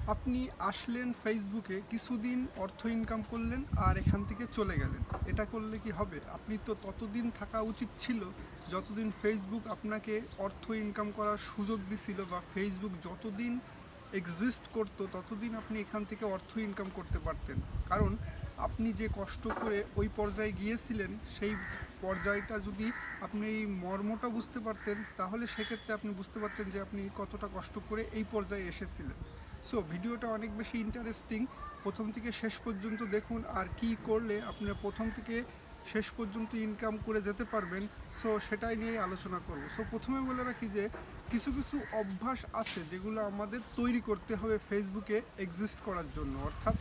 আপনি আসলেন ফেসবুকে, কিছুদিন অর্থ ইনকাম করলেন আর এখান থেকে চলে গেলেন। এটা করলে কি হবে? আপনি তো ততদিন থাকা উচিত ছিল যতদিন ফেসবুক আপনাকে অর্থ ইনকাম করার সুযোগ দিছিল, বা ফেসবুক যতদিন এক্সিস্ট করতো ততদিন আপনি এখান থেকে অর্থ ইনকাম করতে পারতেন। কারণ আপনি যে কষ্ট করে ওই পর্যায়ে গিয়েছিলেন, সেই পর্যায়টা যদি আপনি এই মর্মটা বুঝতে পারতেন, তাহলে সেক্ষেত্রে আপনি বুঝতে পারতেন যে আপনি কতটা কষ্ট করে এই পর্যায়ে এসেছিলেন। সো ভিডিওটা অনেক বেশি ইন্টারেস্টিং, প্রথম থেকে শেষ পর্যন্ত দেখুন। আর কি করলে আপনার প্রথম থেকে শেষ পর্যন্ত ইনকাম করে যেতে পারবেন, সো সেটাই নিয়ে আলোচনা করব। সো প্রথমে বলে রাখি যে কিছু কিছু অভ্যাস আছে যেগুলো আমাদের তৈরি করতে হবে ফেসবুকে এক্সিস্ট করার জন্য। অর্থাৎ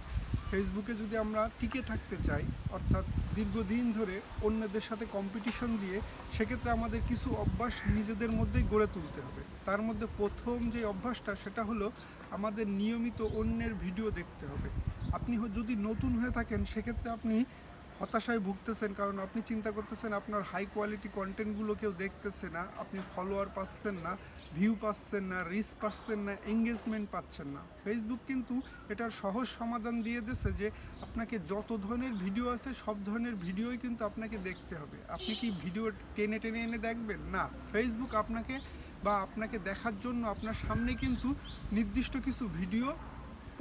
ফেসবুকে যদি আমরা টিকে থাকতে চাই, অর্থাৎ দীর্ঘদিন ধরে অন্যদের সাথে কম্পিটিশন দিয়ে, সেক্ষেত্রে আমাদের কিছু অভ্যাস নিজেদের মধ্যেই গড়ে তুলতে হবে। তার মধ্যে প্রথম যে অভ্যাসটা, সেটা হলো আমাদের নিয়মিত অন্যের ভিডিও দেখতে হবে। আপনি যদি নতুন হয়ে থাকেন, সেক্ষেত্রে আপনি হতাশায় ভুগতেছেন, কারণ আপনি চিন্তা করতেছেন আপনার হাই কোয়ালিটি কন্টেন্টগুলো কেউ দেখতেছে না, আপনি ফলোয়ার পাচ্ছেন না, ভিউ পাচ্ছেন না, রিচ পাচ্ছেন না, এঙ্গেজমেন্ট পাচ্ছেন না। ফেসবুক কিন্তু এটার সহজ সমাধান দিয়ে দিয়েছে যে আপনাকে যত ধরনের ভিডিও আছে সব ধরনের ভিডিওই কিন্তু আপনাকে দেখতে হবে। আপনি কি ভিডিও টেনে টেনে এনে দেখবেন? না, ফেসবুক আপনাকে দেখার জন্য আপনার সামনে কিন্তু নির্দিষ্ট কিছু ভিডিও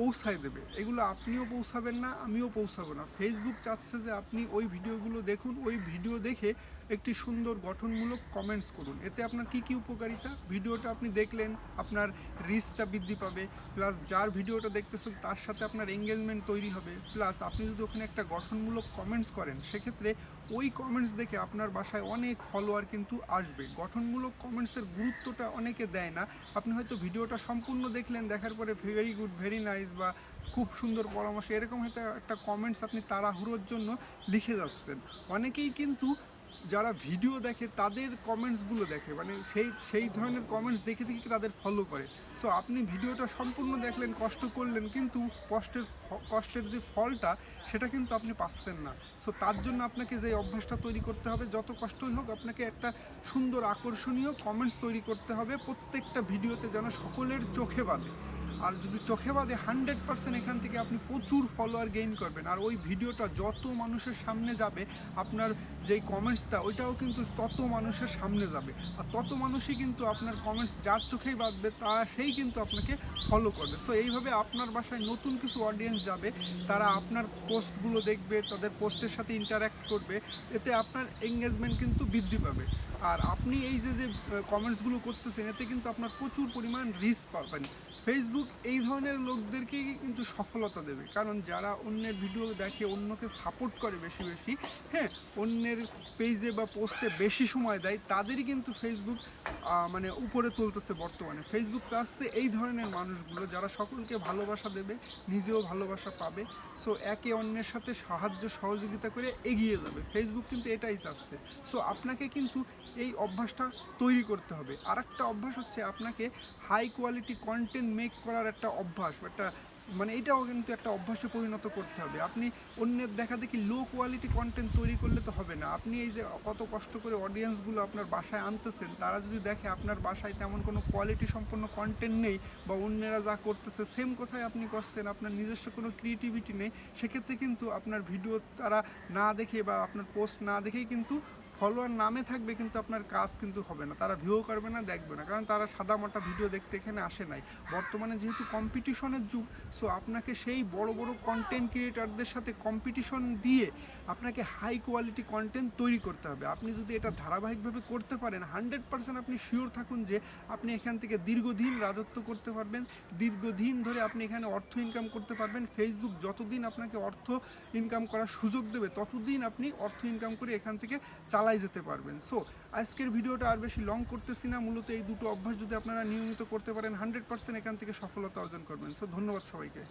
পৌঁছায় দেবে। এগুলো আপনিও পৌঁছাবেন না, আমিও পৌঁছাবো না। ফেসবুক চাচ্ছে যে আপনি ওই ভিডিওগুলো দেখুন, ওই ভিডিও দেখে একটি সুন্দর গঠনমূলক কমেন্টস করুন। এতে আপনার কি কি উপকারিতা? ভিডিওটা আপনি দেখলেন, আপনার রিচটা বৃদ্ধি পাবে, প্লাস যার ভিডিওটা দেখতেছেন তার সাথে আপনার এঙ্গেজমেন্ট তৈরি হবে, প্লাস আপনি যদি ওখানে একটা গঠনমূলক কমেন্টস করেন, সেক্ষেত্রে ওই কমেন্টস দেখে আপনার বাসায় অনেক ফলোয়ার কিন্তু আসবে। গঠনমূলক কমেন্টসের গুরুত্বটা অনেকে দেয় না। আপনি হয়তো ভিডিওটা সম্পূর্ণ দেখলেন, দেখার পরে ভেরি গুড, ভেরি নাইস বা খুব সুন্দর পরামর্শ, এরকম হয়তো একটা কমেন্টস আপনি তাড়াহুড়োর জন্য লিখে যাচ্ছেন। অনেকেই কিন্তু যারা ভিডিও দেখে তাদের কমেন্টসগুলো দেখে, মানে সেই ধরনের কমেন্টস দেখে দেখে তাদের ফলো করে। সো আপনি ভিডিওটা সম্পূর্ণ দেখলেন, কষ্ট করলেন, কিন্তু কষ্টের যে ফলটা, সেটা কিন্তু আপনি পাচ্ছেন না। সো তার জন্য আপনাকে যে অভ্যাসটা তৈরি করতে হবে, যত কষ্টই হোক আপনাকে একটা সুন্দর আকর্ষণীয় কমেন্টস তৈরি করতে হবে প্রত্যেকটা ভিডিওতে, যেন সকলের চোখে বাঁধে। আর যদি চোখে বাঁধে, 100% এখান থেকে আপনি প্রচুর ফলোয়ার গেইন করবেন। আর ওই ভিডিওটা যত মানুষের সামনে যাবে, আপনার যেই কমেন্টসটা ওইটাও কিন্তু তত মানুষের সামনে যাবে। আর তত মানুষই কিন্তু আপনার কমেন্টস যার চোখেই বাঁধবে, সেই কিন্তু আপনাকে ফলো করবে। সো এইভাবে আপনার বাসায় নতুন কিছু অডিয়েন্স যাবে, তারা আপনার পোস্টগুলো দেখবে, তাদের পোস্টের সাথে ইন্টারঅ্যাক্ট করবে, এতে আপনার এঙ্গেজমেন্ট কিন্তু বৃদ্ধি পাবে। আর আপনি এই যে কমেন্টসগুলো করতেছেন, এতে কিন্তু আপনার প্রচুর পরিমাণ রিচ পাবেন। ফেসবুক এই ধরনের লোকদেরকেই কিন্তু সফলতা দেবে, কারণ যারা অন্যের ভিডিও দেখে, অন্যকে সাপোর্ট করে বেশি বেশি, হ্যাঁ, অন্যের পেজে বা পোস্টে বেশি সময় দেয়, তাদেরই কিন্তু ফেসবুক মানে উপরে তুলতেছে বর্তমানে। ফেসবুক চাচ্ছে এই ধরনের মানুষগুলো, যারা সকলকে ভালোবাসা দেবে, নিজেও ভালোবাসা পাবে, সো একে অন্যের সাথে সাহায্য সহযোগিতা করে এগিয়ে যাবে। ফেসবুক কিন্তু এটাই চাচ্ছে। সো আপনাকে কিন্তু এই অভ্যাসটা তৈরি করতে হবে। আর একটা অভ্যাস হচ্ছে আপনাকে হাই কোয়ালিটি কন্টেন্ট মেক করার একটা অভ্যাস, একটা মানে এটাও কিন্তু একটা অভ্যাসে পরিণত করতে হবে। আপনি অন্যের দেখা দেখি লো কোয়ালিটি কন্টেন্ট তৈরি করলে তো হবে না। আপনি এই যে কত কষ্ট করে অডিয়েন্সগুলো আপনার বাসায় আনতেছেন, তারা যদি দেখে আপনার বাসায় তেমন কোনো কোয়ালিটি সম্পন্ন কন্টেন্ট নেই, বা অন্যেরা যা করতেছে সেম কথাই আপনি করছেন, আপনার নিজস্ব কোনো ক্রিয়েটিভিটি নেই, সেক্ষেত্রে কিন্তু আপনার ভিডিও তারা না দেখে বা আপনার পোস্ট না দেখেই কিন্তু ফলোয়ার নামে থাকবে, কিন্তু আপনার কাজ কিন্তু হবে না, তারা ভিউ করবে না, দেখবে না, কারণ তারা সাদামাটা ভিডিও দেখতে এখানে আসে নাই। বর্তমানে যেহেতু কম্পিটিশনের যুগ, সো আপনাকে সেই বড় বড় কন্টেন্ট ক্রিয়েটারদের সাথে কম্পিটিশন দিয়ে আপনাকে হাই কোয়ালিটি কন্টেন্ট তৈরি করতে হবে। আপনি যদি এটা ধারাবাহিকভাবে করতে পারেন, 100% আপনি শিওর থাকুন যে আপনি এখান থেকে দীর্ঘদিন রাজত্ব করতে পারবেন, দীর্ঘদিন ধরে আপনি এখানে অর্থ ইনকাম করতে পারবেন। ফেসবুক যতদিন আপনাকে অর্থ ইনকাম করার সুযোগ দেবে, ততদিন আপনি অর্থ ইনকাম করে এখান থেকে চালাই যেতে পারবেন। সো আজকের ভিডিওটা আর বেশি লং করতেছি না, মূলত এই দুটো অভ্যাস যদি আপনারা নিয়মিত করতে পারেন, 100% এখান থেকে সফলতা অর্জন করবেন। সো ধন্যবাদ সবাইকে।